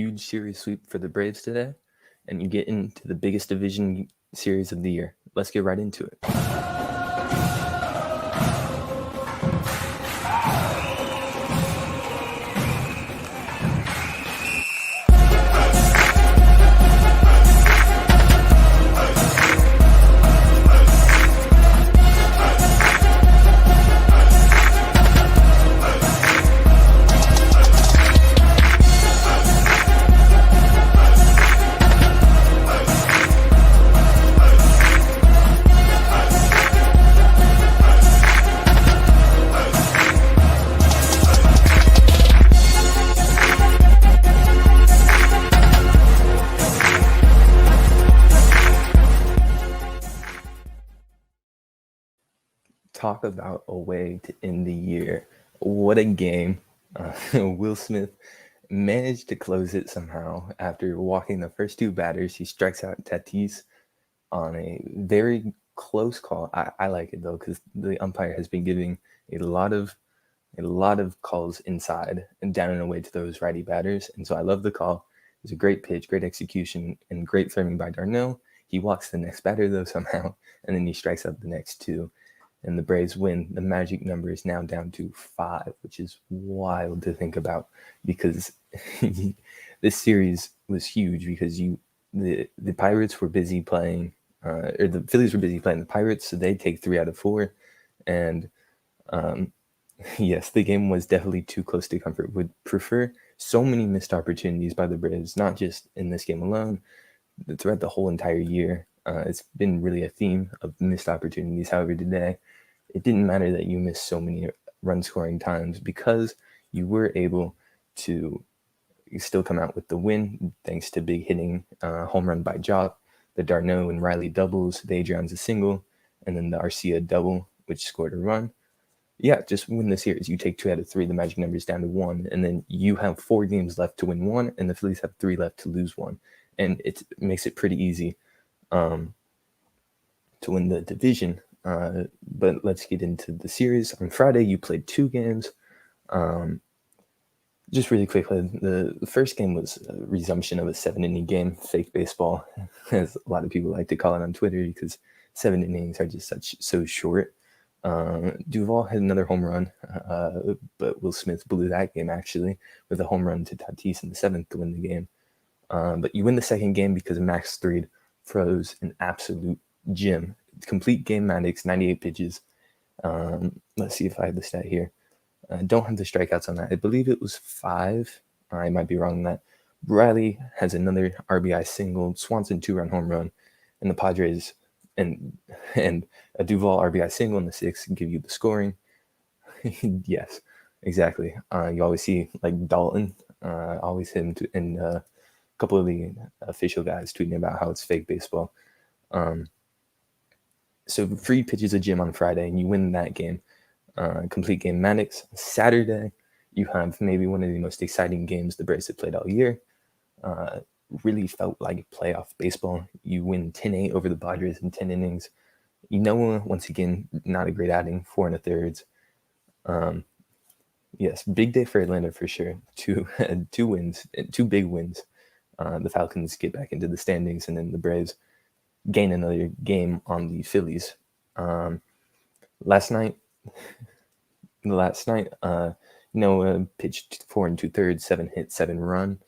huge series sweep for the Braves today, and you get into the biggest division series of the year. Let's get right into it. Talk about a way to end the year. What a game. Will Smith managed to close it somehow after walking the first two batters. He strikes out Tatis on a very close call. I like it though, because the umpire has been giving a lot of calls inside and down and away to those righty batters. And so I love the call. It was a great pitch, great execution, and great framing by Darno. He walks the next batter though somehow, and then he strikes out the next two. And the Braves win. The magic number is now down to 5, which is wild to think about, because this series was huge because the Pirates were busy playing, or the Phillies were busy playing the Pirates, so they take 3 out of 4. And yes, the game was definitely too close to comfort. Would prefer so many missed opportunities by the Braves, not just in this game alone, throughout the whole entire year. It's been really a theme of missed opportunities. However, today, it didn't matter that you missed so many run scoring times, because you were able to still come out with the win thanks to big hitting, home run by Jock, the Darno and Riley doubles, the Adrian's a single, and then the Arcia double, which scored a run. Yeah, just win the series. You take 2 out of 3, the magic number is down to 1, and then you have 4 games left to win 1, and the Phillies have 3 left to lose 1. And it makes it pretty easy to win the division. But let's get into the series. On Friday, you played 2 games. Just really quickly, the first game was a resumption of a 7-inning game, fake baseball, as a lot of people like to call it on Twitter, because 7 innings are just so short. Duvall had another home run, but Will Smith blew that game actually with a home run to Tatis in the 7th to win the game. But you win the second game because Max Fried throws an absolute gem. Complete game Maddox, 98 pitches. Let's see if I have the stat here. Don't have the strikeouts on that. I believe it was 5. I might be wrong on that. Riley has another RBI single, Swanson 2-run home run, and the Padres and a Duvall RBI single in the 6th give you the scoring. Yes, exactly. You always see like Dalton, always him and a couple of the official guys tweeting about how it's fake baseball. So free pitches a gym on Friday, and you win that game. Complete game Maddox. Saturday, you have maybe one of the most exciting games the Braves have played all year. Really felt like playoff baseball. You win 10-8 over the Padres in 10 innings. Once again, not a great outing, 4 1/3. Yes, big day for Atlanta for sure. 2 wins, 2 big wins. The Falcons get back into the standings, and then the Braves gain another game on the Phillies. Last night, pitched 4 2/3, 7 hit, 7 run.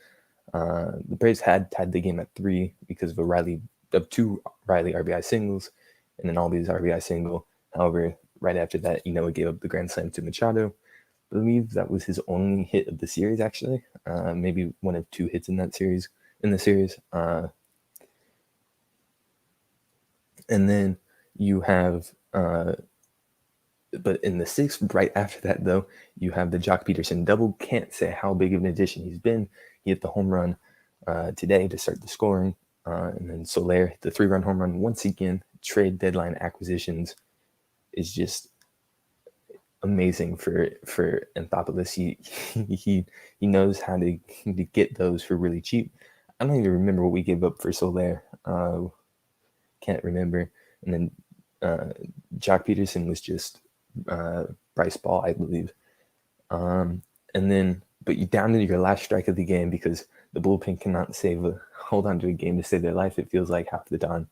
The Braves had tied the game at 3 because of 2 Riley RBI singles, and then all these RBI single. However, right after that, it gave up the grand slam to Machado. I believe that was his only hit of the series, actually. Maybe one of 2 hits in the series. And then you have, but in the 6th, right after that, though, you have the Jock Peterson double. Can't say how big of an addition he's been. He hit the home run today to start the scoring. And then Soler hit the 3-run home run once again. Trade deadline acquisitions is just amazing for Anthopoulos. He knows how to get those for really cheap. I don't even remember what we gave up for Soler. Can't remember. And then Jock Peterson was just Bryce Ball, I believe. And then, but you down to your last strike of the game because The bullpen cannot hold on to a game to save their life, it feels like half the time.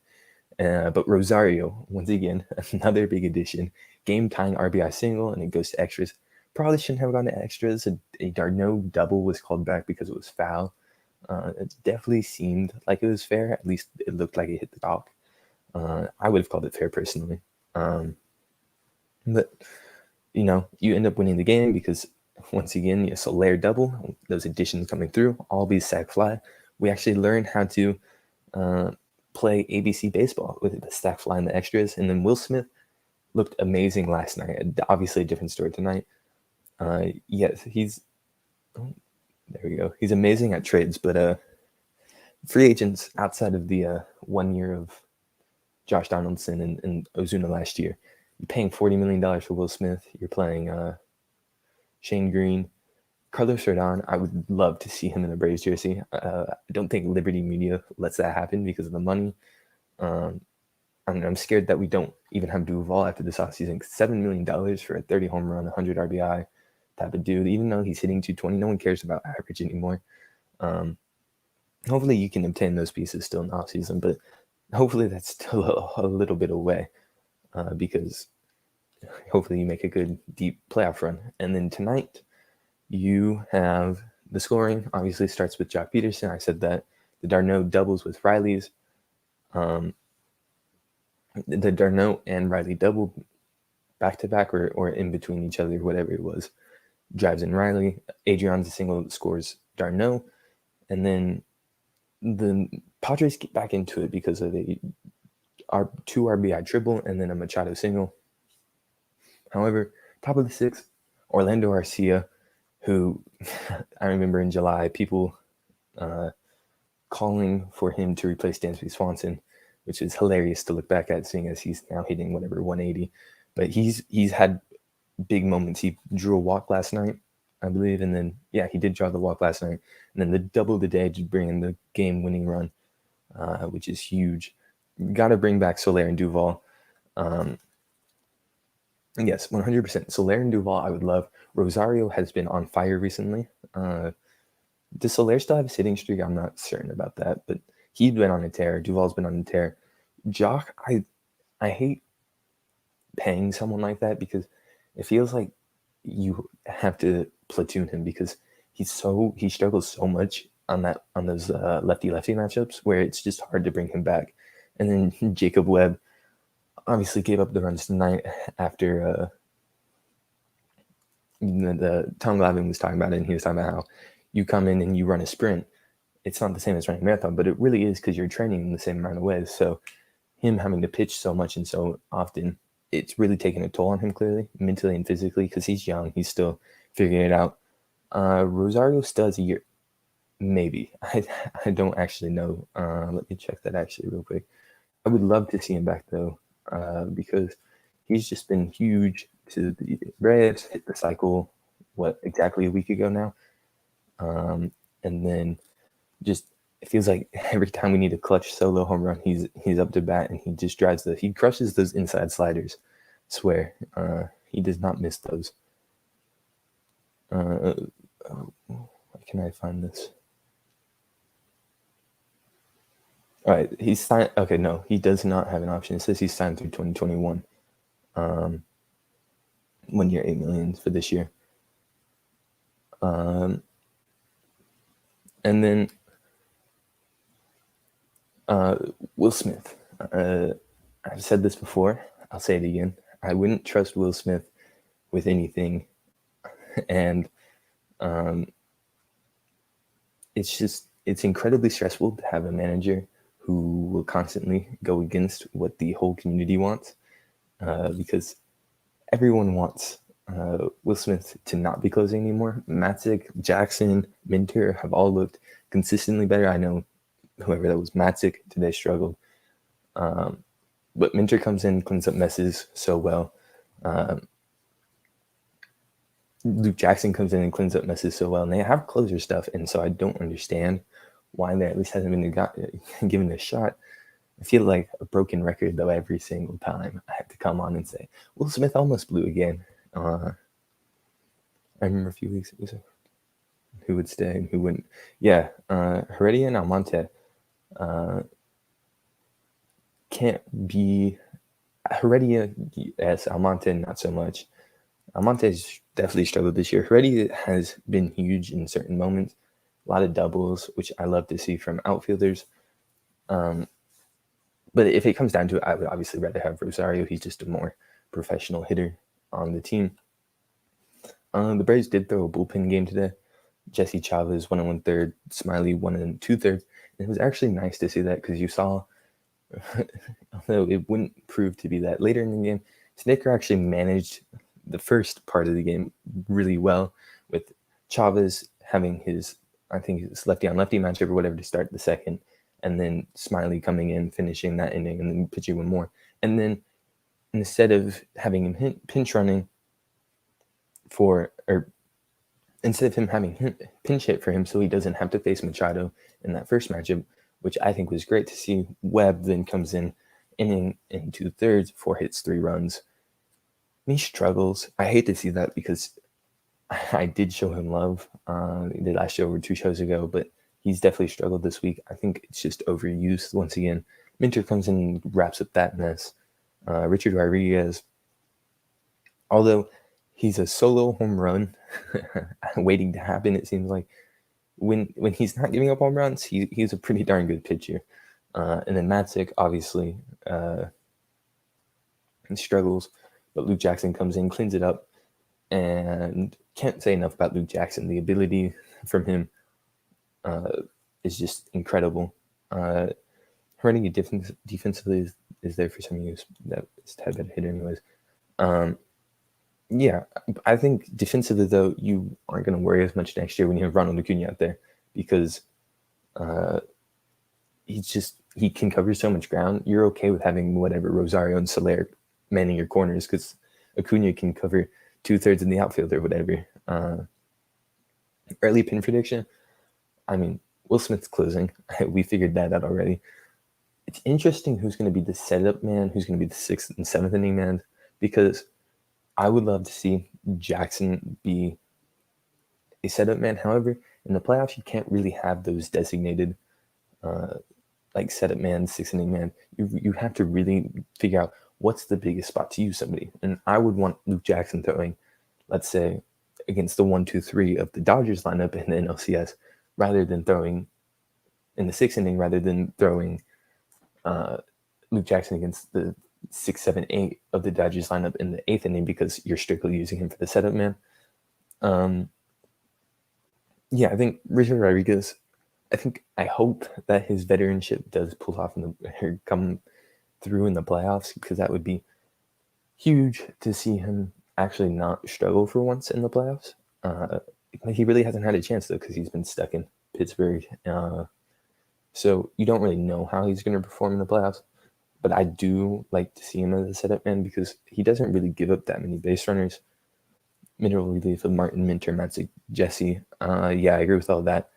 But Rosario, once again, another big addition. Game-tying RBI single, and it goes to extras. Probably shouldn't have gone to extras. A d'Arnaud double was called back because it was foul. It definitely seemed like it was fair. At least it looked like it hit the dock. I would have called it fair personally. But, you end up winning the game because, once again, Soler double, those additions coming through, all these sac fly. We actually learned how to play ABC baseball with the sac fly and the extras. And then Will Smith looked amazing last night. Obviously, a different story tonight. Yes, there we go. He's amazing at trades, but free agents outside of the 1 year of Josh Donaldson and Ozuna last year, you're paying $40 million for Will Smith. You're playing Shane Green, Carlos Rodon. I would love to see him in a Braves jersey. I don't think Liberty Media lets that happen because of the money. I'm scared that we don't even have Duvall after this offseason. $7 million for a 30 home run, 100 RBI type of dude, even though he's hitting 220. No one cares about average anymore. Hopefully you can obtain those pieces still in the offseason, but hopefully that's still a little bit away because hopefully you make a good, deep playoff run. And then tonight you have the scoring. Obviously starts with Jock Peterson. I said that. The d'Arnaud doubles with Riley's. The d'Arnaud and Riley double back-to-back or in between each other, whatever it was. Drives in Riley. Adrian's single scores d'Arnaud. And then the Padres get back into it because of our 2 RBI triple and then a Machado single. However, top of the 6th, Orlando Arcia, who I remember in July, people calling for him to replace Dansby Swanson, which is hilarious to look back at, seeing as he's now hitting 180. But he's had big moments. He drew a walk last night, I believe, and then he did draw the walk last night, and then the double today to bring in the game-winning run, which is huge. Got to bring back Soler and Duvall. Yes, 100%. Soler and Duvall, I would love. Rosario has been on fire recently. Does Soler still have a hitting streak? I'm not certain about that, but he's been on a tear. Duvall's been on a tear. Jock, I hate paying someone like that because it feels like you have to platoon him because he struggles so much on those lefty-lefty matchups where it's just hard to bring him back. And then Jacob Webb obviously gave up the runs tonight after the Tom Glavine was talking about it, and he was talking about how you come in and you run a sprint. It's not the same as running a marathon, but it really is because you're training in the same amount of ways. So him having to pitch so much and so often, it's really taking a toll on him, clearly, mentally and physically, because he's young. He's still figuring it out. Rosario still has a year. Maybe. I don't actually know. Let me check that actually real quick. I would love to see him back, though, because he's just been huge to the Braves, hit the cycle, exactly a week ago now. And then just it feels like every time we need a clutch solo home run, he's up to bat and he just he crushes those inside sliders. I swear, he does not miss those. Where can I find this? All right, he's signed. Okay, no, he does not have an option. It says he's signed through 2021. 1 year, $8 million for this year. And then Will Smith. I've said this before. I'll say it again. I wouldn't trust Will Smith with anything, and it's incredibly stressful to have a manager who will constantly go against what the whole community wants, because everyone wants Will Smith to not be closing anymore. Matzik, Jackson, Minter have all looked consistently better. I know whoever that was, Matzik, today struggled. But Minter comes in, cleans up messes so well. Luke Jackson comes in and cleans up messes so well. And they have closer stuff, and so I don't understand why there at least hasn't been given a shot. I feel like a broken record, though, every single time I have to come on and say, Will Smith almost blew again. I remember a few weeks ago. who would stay and who wouldn't. Yeah, Heredia and Almonte can't be Heredia. Yes, Almonte not so much. Almonte's definitely struggled this year. Heredia has been huge in certain moments. A lot of doubles, which I love to see from outfielders. But if it comes down to it, I would obviously rather have Rosario. He's just a more professional hitter on the team. The Braves did throw a bullpen game today. Jesse Chavez 1 1/3, Smiley 1 2/3. And it was actually nice to see that because you saw, although it wouldn't prove to be that later in the game, Snicker actually managed the first part of the game really well with Chavez having his, I think his lefty on lefty matchup or whatever to start the second, and then Smiley coming in, finishing that inning, and then pitching one more. And then instead of having him pinch running or instead of him having pinch hit for him so he doesn't have to face Machado in that first matchup, which I think was great to see. Webb then comes in inning in 2/3, 4 hits, 3 runs. And he struggles. I hate to see that because I did show him love. The last show or 2 shows ago, but he's definitely struggled this week. I think it's just overuse once again. Minter comes in and wraps up that mess. Richard Rodriguez, although he's a solo home run waiting to happen, it seems like when he's not giving up home runs, he's a pretty darn good pitcher. And then Matzik obviously struggles, but Luke Jackson comes in, cleans it up, and can't say enough about Luke Jackson. The ability from him is just incredible. Running defensively is there for some use. That is a tad better hitter anyways. Yeah, I think defensively though you aren't going to worry as much next year when you have Ronald Acuna out there because he can cover so much ground. You're okay with having whatever Rosario and Soler manning your corners because Acuna can cover 2/3 in the outfield or whatever. Early pin prediction. I mean, Will Smith's closing. We figured that out already. It's interesting who's going to be the setup man, who's going to be the 6th and 7th inning man, because I would love to see Jackson be a setup man. However, in the playoffs, you can't really have those designated like setup man, 6th inning man. You have to really figure out what's the biggest spot to use somebody. And I would want Luke Jackson throwing, let's say, against the 1-2-3 of the Dodgers lineup in the NLCS, rather than throwing in the 6th inning, rather than throwing Luke Jackson against the 6, 7, 8 of the Dodgers lineup in the 8th inning because you're strictly using him for the setup man. Yeah, I think Richard Rodriguez, I hope that his veteranship does pull off come through in the playoffs, because that would be huge to see him actually not struggle for once in the playoffs. He really hasn't had a chance though because he's been stuck in Pittsburgh. So you don't really know how he's going to perform in the playoffs. But I do like to see him as a setup man because he doesn't really give up that many base runners. Mineral relief of Martin, Minter, Matzik, Jesse. Yeah, I agree with all that.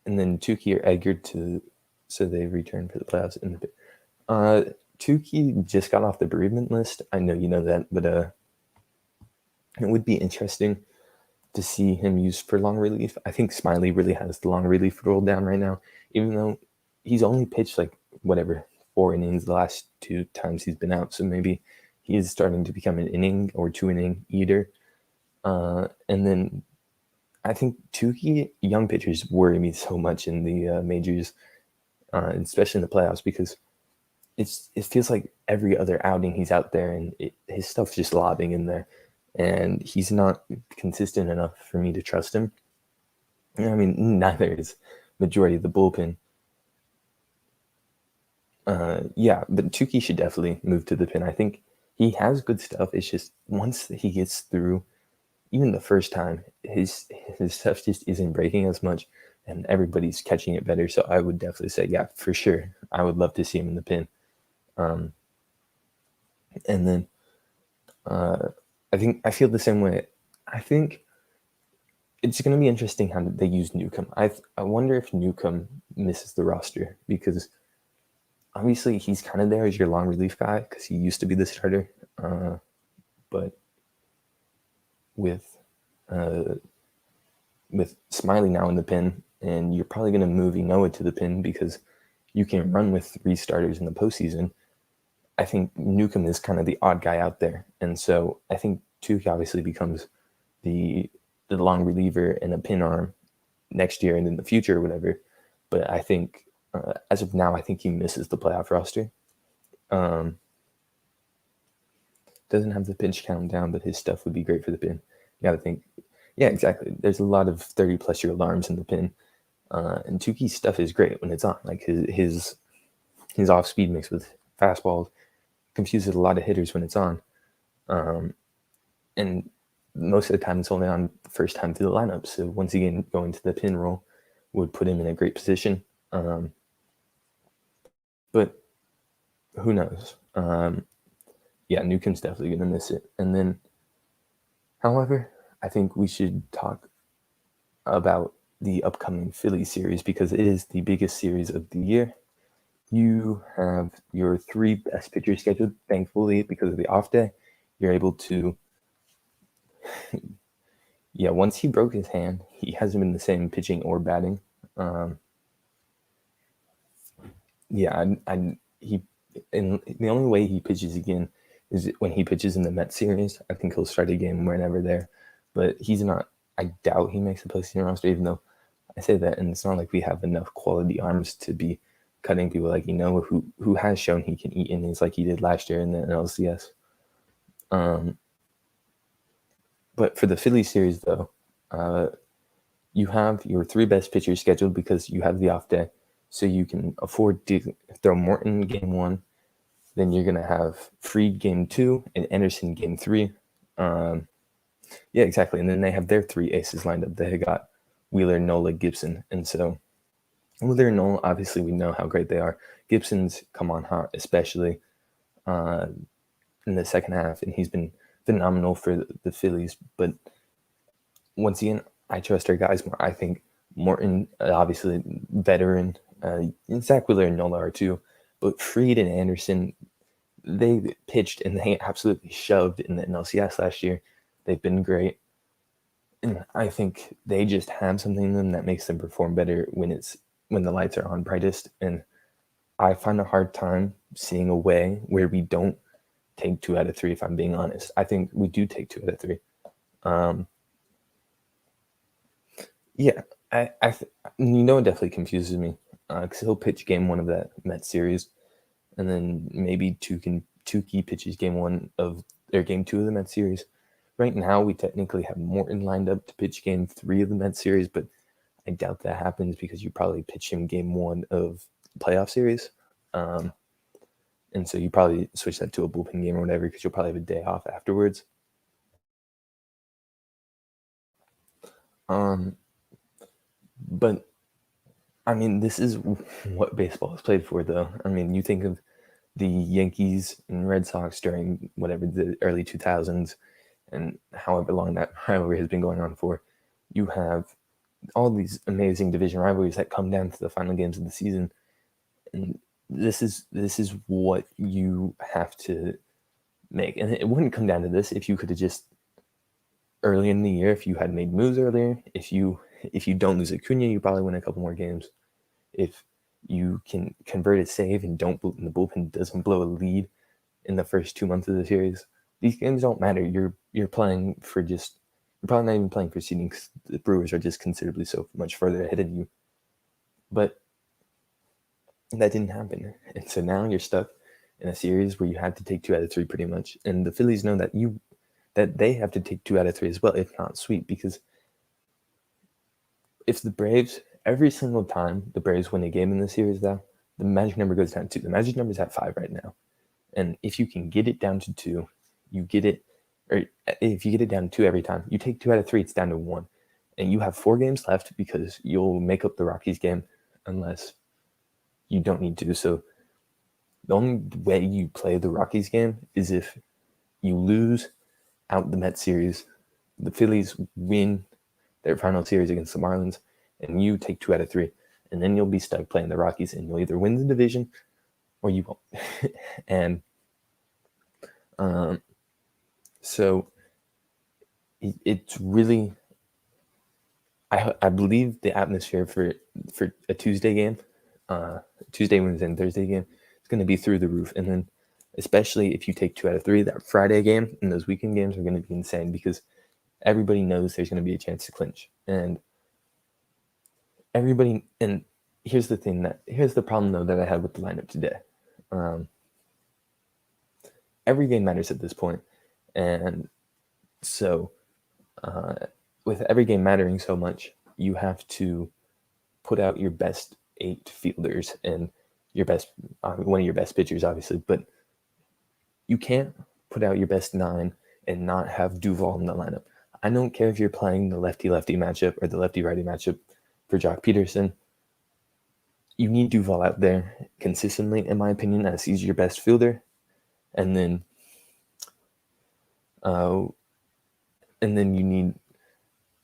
And then Tukey or Edgar so they return for the playoffs. Tukey just got off the bereavement list. I know you know that, but it would be interesting to see him used for long relief. I think Smiley really has the long relief role down right now, even though he's only pitched like 4 innings the last 2 times he's been out. So maybe he is starting to become an inning or 2 inning eater. And then I think Tukey, young pitchers worry me so much in the majors, especially in the playoffs, because it feels like every other outing he's out there and his stuff's just lobbing in there. And he's not consistent enough for me to trust him. I mean, neither is majority of the bullpen. Yeah, but Tukey should definitely move to the pin. I think he has good stuff. It's just once he gets through, even the first time, his stuff just isn't breaking as much, and everybody's catching it better. So I would definitely say, yeah, for sure, I would love to see him in the pin. And then I feel the same way. I think it's going to be interesting how they use Newcomb. I wonder if Newcomb misses the roster because obviously he's kind of there as your long relief guy because he used to be the starter. But with with Smiley now in the pen, and you're probably going to move Noah to the pen because you can run with 3 starters in the postseason. I think Newcomb is kind of the odd guy out there, and so I think Tukey obviously becomes the long reliever and a pin arm next year and in the future or whatever. But I think as of now, I think he misses the playoff roster. Doesn't have the pitch count down, but his stuff would be great for the pin. You got to think, yeah, exactly. There's a lot of 30-plus-year-old arms in the pin, and Tukey's stuff is great when it's on. Like his off speed mix with fastballs confuses a lot of hitters when it's on, and most of the time it's only on the first time through the lineup. So once again, going to the pin role would put him in a great position. But who knows? Yeah, Newcomb's definitely going to miss it. And then, however, I think we should talk about the upcoming Phillies series because it is the biggest series of the year. You have your 3 best pitchers scheduled. Thankfully, because of the off day, you're able to. Yeah, once he broke his hand, he hasn't been the same pitching or batting. Yeah, he, and the only way he pitches again is when he pitches in the Mets series. I think he'll start a game whenever there, but he's not. I doubt he makes the postseason roster, even though I say that, and it's not like we have enough quality arms to be cutting people like who has shown he can eat innings like he did last year in the LCS. But for the Phillies series, though, you have your 3 best pitchers scheduled because you have the off day, so you can afford to throw Morton game 1. Then you're gonna have Fried game 2 and Anderson game 3. Yeah, exactly. And then they have their 3 aces lined up. They got Wheeler, Nola, Gibson, and so Wheeler and Nola, obviously, we know how great they are. Gibson's come on hot, especially in the second half, and he's been phenomenal for the Phillies. But once again, I trust our guys more. I think Morton, obviously, veteran. Zach Wheeler and Nola are too. But Fried and Anderson, they pitched and they absolutely shoved in the NLCS last year. They've been great. And I think they just have something in them that makes them perform better when the lights are on brightest. And I find a hard time seeing a way where we don't take 2 out of 3, if I'm being honest. I think we do take 2 out of 3. Yeah, it definitely confuses me because he'll pitch game 1 of that Mets series, and then maybe Tukey pitches game 1 of their game 2 of the Mets series. Right now, we technically have Morton lined up to pitch game 3 of the Mets series, but I doubt that happens because you probably pitch him game 1 of the playoff series. And so you probably switch that to a bullpen game or whatever because you'll probably have a day off afterwards. But, I mean, this is what baseball is played for, though. I mean, you think of the Yankees and Red Sox during whatever the early 2000s and however long that rivalry has been going on for. You have all these amazing division rivalries that come down to the final games of the season. And this is what you have to make. And it wouldn't come down to this if you could have just early in the year, if you had made moves earlier, if you don't lose Acuna, you probably win a couple more games. If you can convert a save and the bullpen doesn't blow a lead in the first 2 months of the series, these games don't matter. You're playing for you're probably not even playing for seeding because the Brewers are just considerably so much further ahead of you. But that didn't happen. And so now you're stuck in a series where you had to take 2 out of 3 pretty much. And the Phillies know that they have to take 2 out of 3 as well, if not sweep, because if the Braves, every single time the Braves win a game in the series, though, the magic number goes down to 2. The magic number is at 5 right now. And if you can get it down to 2, you get it, or if you get it down to 2 every time, you take 2 out of 3, it's down to 1. And you have 4 games left because you'll make up the Rockies game unless you don't need to. So the only way you play the Rockies game is if you lose out the Mets series, the Phillies win their final series against the Marlins, and you take 2 out of 3. And then you'll be stuck playing the Rockies, and you'll either win the division or you won't. And so it's really I believe the atmosphere for a Tuesday game, Tuesday, Wednesday, and Thursday game is going to be through the roof. And then, especially if you take 2 out of 3, that Friday game and those weekend games are going to be insane because everybody knows there's going to be a chance to clinch. And here's the problem though that I had with the lineup today. Every game matters at this point, and so with every game mattering so much, you have to put out your best 8 fielders and your best one of your best pitchers, obviously, but you can't put out your best 9 and not have Duvall in the lineup. I don't care if you're playing the lefty-lefty matchup or the lefty-righty matchup for Jock Peterson. You need Duvall out there consistently, in my opinion, as he's your best fielder, and then you need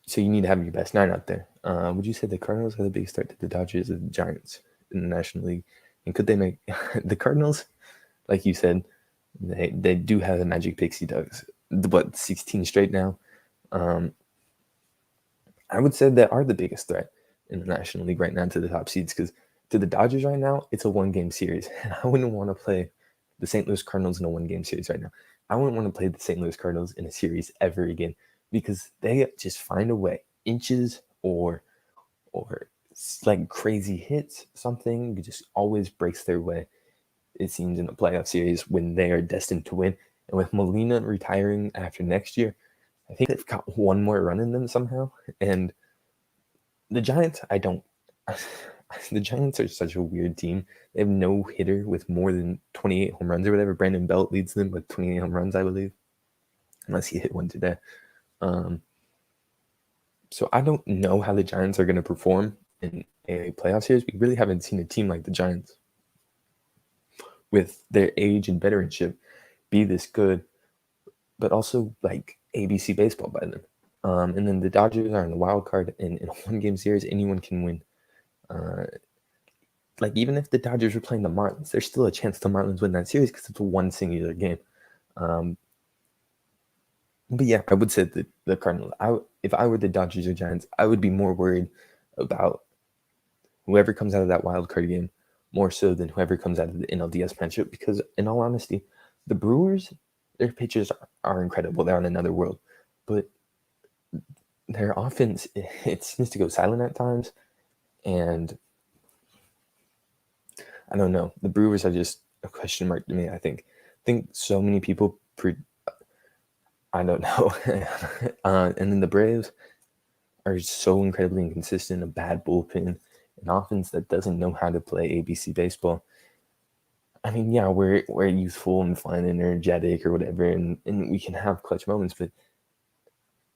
to have your best 9 out there. Would you say the Cardinals are the biggest threat to the Dodgers or the Giants in the National League? And could they make the Cardinals? Like you said, they do have the magic pixie ducks. 16 straight now. I would say they are the biggest threat in the National League right now to the top seeds, because to the Dodgers right now, it's a 1-game series. And I wouldn't want to play the St. Louis Cardinals in a 1-game series right now. I wouldn't want to play the St. Louis Cardinals in a series ever again, because they just find a way, inches or like crazy hits, something just always breaks their way, it seems, in a playoff series when they are destined to win. And with Molina retiring after next year, I think they've got one more run in them somehow. And the Giants, the Giants are such a weird team. They have no hitter with more than 28 home runs or whatever. Brandon Belt leads them with 28 home runs, I believe, unless he hit one today. So I don't know how the Giants are going to perform in a playoff series. We really haven't seen a team like the Giants, with their age and veteranship, be this good, but also like ABC baseball by then. And then the Dodgers are in the wild card, and in a 1-game series, anyone can win. Like, even if the Dodgers were playing the Marlins, there's still a chance the Marlins win that series because it's one singular game. But yeah, I would say the Cardinals. If I were the Dodgers or Giants, I would be more worried about whoever comes out of that wild card game more so than whoever comes out of the NLDS matchup, because in all honesty, the Brewers, their pitchers are incredible. They're on another world. But their offense, it seems to go silent at times. And I don't know. The Brewers are just a question mark to me, I think. So many people I don't know. And then the Braves are so incredibly inconsistent, a bad bullpen, an offense that doesn't know how to play ABC baseball. I mean, yeah, we're youthful and fun and energetic or whatever, and we can have clutch moments, but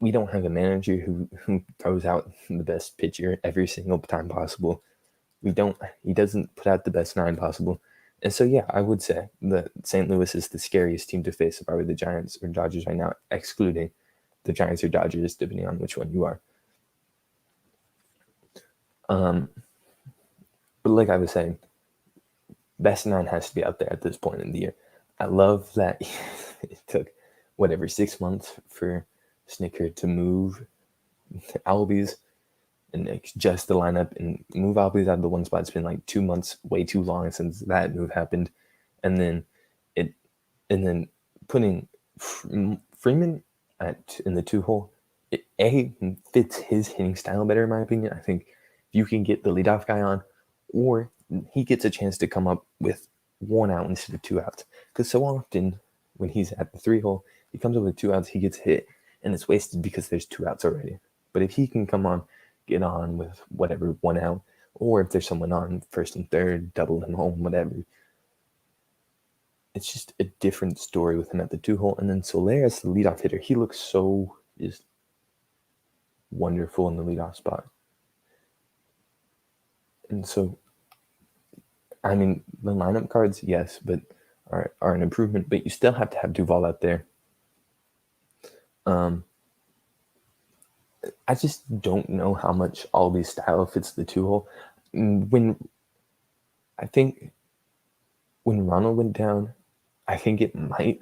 we don't have a manager who throws out the best pitcher every single time possible. He doesn't put out the best 9 possible. And so, yeah, I would say that St. Louis is the scariest team to face if I were the Giants or Dodgers right now, excluding the Giants or Dodgers, depending on which one you are. But like I was saying, best 9 has to be out there at this point in the year. I love that it took 6 months for Snicker to move Albies and adjust the lineup and move Albies out of the one spot. It's been like 2 months, way too long since that move happened. And then putting Freeman in the 2-hole, it fits his hitting style better, in my opinion. I think you can get the leadoff guy on, or he gets a chance to come up with 1 out instead of 2 outs. Because so often when he's at the 3-hole, he comes up with 2 outs, he gets hit, and it's wasted because there's 2 outs already. But if he can get on with 1 out, or if there's someone on first and third, double him home, whatever, it's just a different story with him at the 2-hole. And then Soler as the leadoff hitter, he looks so just wonderful in the leadoff spot. And so, I mean, the lineup cards, yes, but are an improvement, but you still have to have Duvall out there. I just don't know how much Albi's style fits the 2-hole. I think when Ronald went down, I think it might.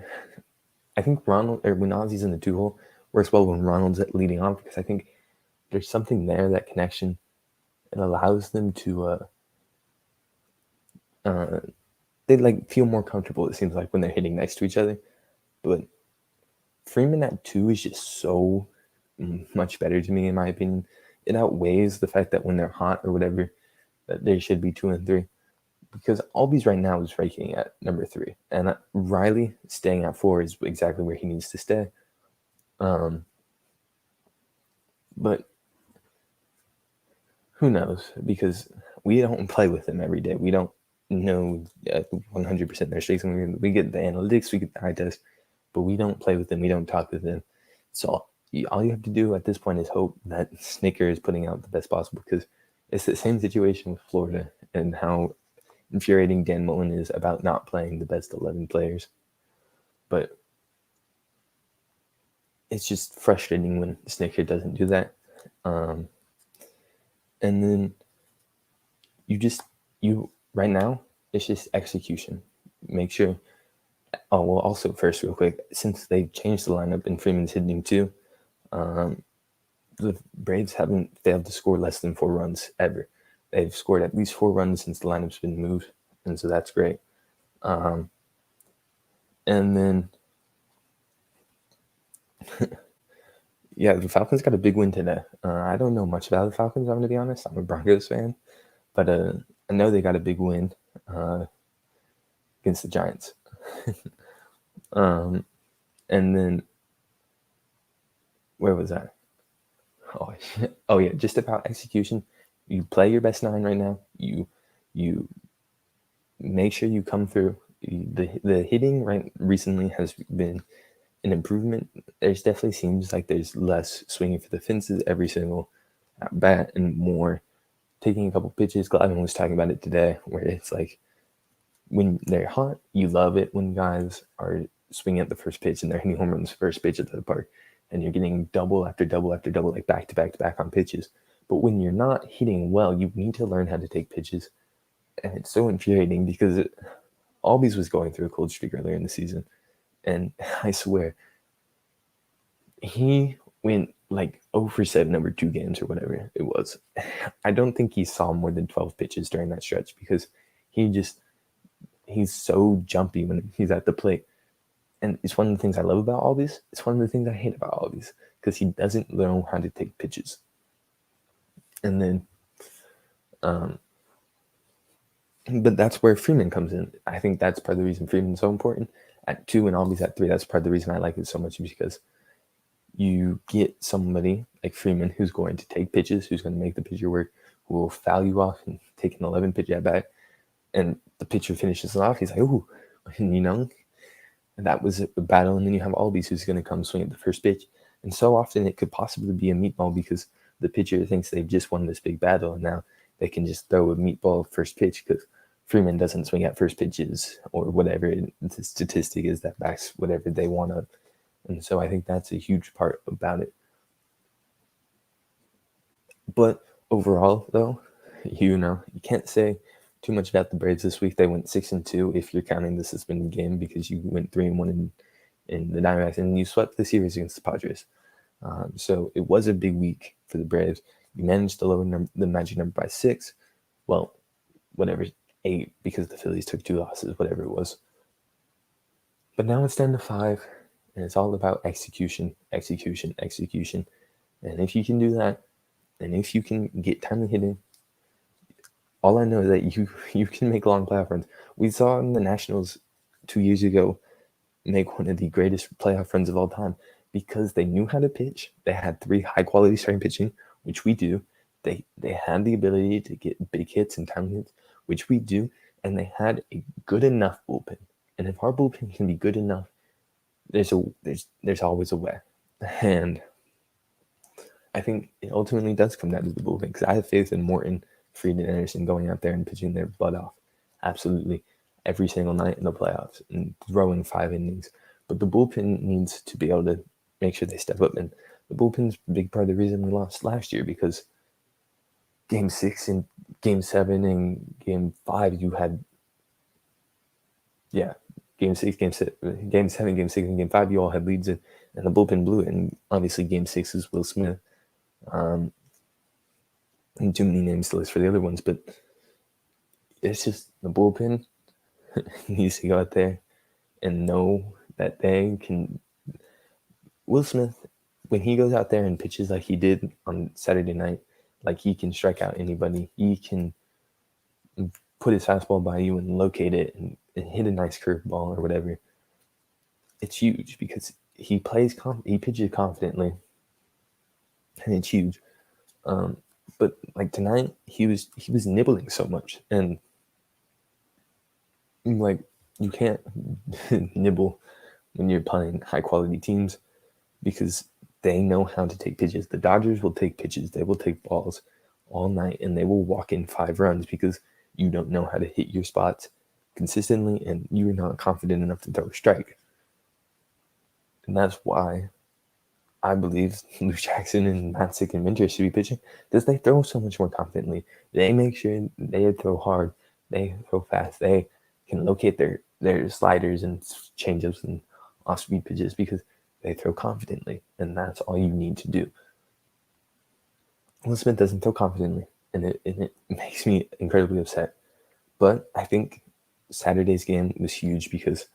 I think when Ozzy's in the 2-hole, works well when Ronald's leading off, because I think there's something there, that connection. It allows them to they like feel more comfortable. It seems like when they're hitting next to each other. But Freeman at 2 is just so much better to me, in my opinion. It outweighs the fact that when they're hot or whatever, that they should be 2 and 3. Because Albies right now is ranking at number 3, and Riley staying at 4 is exactly where he needs to stay. But who knows? Because we don't play with them every day. We don't know 100% their strengths. We get the analytics, we get the eye test, but we don't play with them. We don't talk with them. So all you have to do at this point is hope that Snicker is putting out the best possible, because it's the same situation with Florida and how infuriating Dan Mullen is about not playing the best 11 players. But it's just frustrating when Snicker doesn't do that. And then you right now, it's just execution. Make sure. Oh, well, also, first, real quick, since they've changed the lineup and Freeman's hitting too, the Braves haven't failed to score less than 4 runs ever. They've scored at least 4 runs since the lineup's been moved, and so that's great. And then, yeah, the Falcons got a big win today. I don't know much about the Falcons, I'm going to be honest. I'm a Broncos fan, but I know they got a big win against the Giants. And then, where was I? Oh yeah, just about execution. You play your best 9 right now. You make sure you come through. The hitting right recently has been an improvement. There's definitely seems like there's less swinging for the fences every single at bat and more taking a couple pitches. Glavin was talking about it today, where it's like when they're hot, you love it when guys are swinging at the first pitch and they're hitting home runs first pitch at the park, and you're getting double after double after double, like back to back to back on pitches. But when you're not hitting well, you need to learn how to take pitches. And it's so infuriating because Albies was going through a cold streak earlier in the season. And I swear, he went like 0 for 7 over 2 games or whatever it was. I don't think he saw more than 12 pitches during that stretch because he's so jumpy when he's at the plate. And it's one of the things I love about Albies. It's one of the things I hate about Albies because he doesn't know how to take pitches. And then, but that's where Freeman comes in. I think that's part of the reason Freeman's so important. At 2 and Albies at 3, that's part of the reason I like it so much, because you get somebody like Freeman who's going to take pitches, who's going to make the pitcher work, who will foul you off and take an 11 pitch at bat, and the pitcher finishes it off. He's like, ooh, and that was a battle. And then you have Albies who's going to come swing at the first pitch. And so often it could possibly be a meatball because the pitcher thinks they've just won this big battle, and now they can just throw a meatball first pitch because Freeman doesn't swing at first pitches or whatever the statistic is that backs whatever they want to. And so I think that's a huge part about it. But overall, though, you can't say too much about the Braves this week. They went 6-2 if you're counting the suspended game, because you went 3-1 in the Diamondbacks, and you swept the series against the Padres. So it was a big week for the Braves. You managed to lower the magic number by 6. Well, whatever, 8, because the Phillies took 2 losses, whatever it was. But now it's down to 5, and it's all about execution, execution, execution. And if you can do that, and if you can get timely hitting, all I know is that you can make long playoff runs. We saw in the Nationals 2 years ago make one of the greatest playoff runs of all time because they knew how to pitch. They had 3 high-quality starting pitching, which we do. They had the ability to get big hits and timely hits, which we do, and they had a good enough bullpen. And if our bullpen can be good enough, there's always a way. And I think it ultimately does come down to the bullpen, because I have faith in Morton, Fried, and Anderson going out there and pitching their butt off absolutely every single night in the playoffs and throwing 5 innings. But the bullpen needs to be able to make sure they step up. And the bullpen's a big part of the reason we lost last year, because Game 6 and Game 7 and Game 5, you had, Game 6, Game 7, Game 6, and Game 5, you all had leads, and the bullpen blew it. And obviously Game 6 is Will Smith. too many names to list for the other ones, but it's just the bullpen needs to go out there and know that they can. Will Smith, when he goes out there and pitches like he did on Saturday night, like he can strike out anybody. He can put his fastball by you and locate it and hit a nice curveball or whatever. It's huge because he pitches confidently, and it's huge. But like tonight, he was nibbling so much, and like you can't nibble when you're playing high quality teams because they know how to take pitches. The Dodgers will take pitches; they will take balls all night, and they will walk in 5 runs because you don't know how to hit your spots consistently, and you're not confident enough to throw a strike. And that's why I believe Luke Jackson and Matzik and Minter should be pitching because they throw so much more confidently. They make sure they throw hard, they throw fast, they can locate their sliders and changeups and off-speed pitches because they throw confidently, and that's all you need to do. Will Smith doesn't throw confidently, and it makes me incredibly upset. But I think Saturday's game was huge because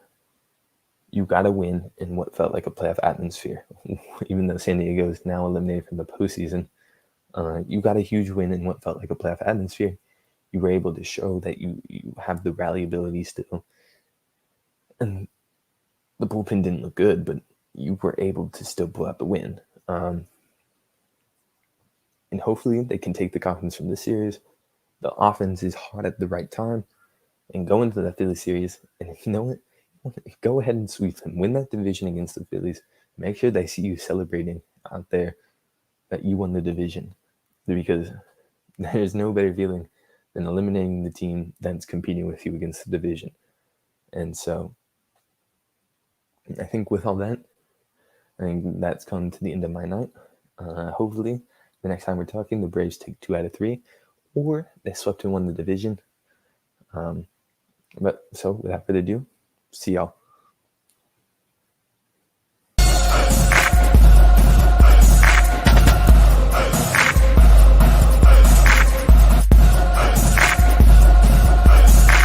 you got to win in what felt like a playoff atmosphere. Even though San Diego is now eliminated from the postseason, you got a huge win in what felt like a playoff atmosphere. You were able to show that you have the rally ability still. And the bullpen didn't look good, but you were able to still pull out the win. And hopefully they can take the confidence from this series. The offense is hot at the right time and go into the Philly series. And you know what? Go ahead and sweep them. Win that division against the Phillies. Make sure they see you celebrating out there that you won the division. Because there's no better feeling than eliminating the team that's competing with you against the division. And so I think with all that, I think that's come to the end of my night. Hopefully, the next time we're talking, the Braves take 2 out of 3, or they swept and won the division. But so without further ado, see y'all.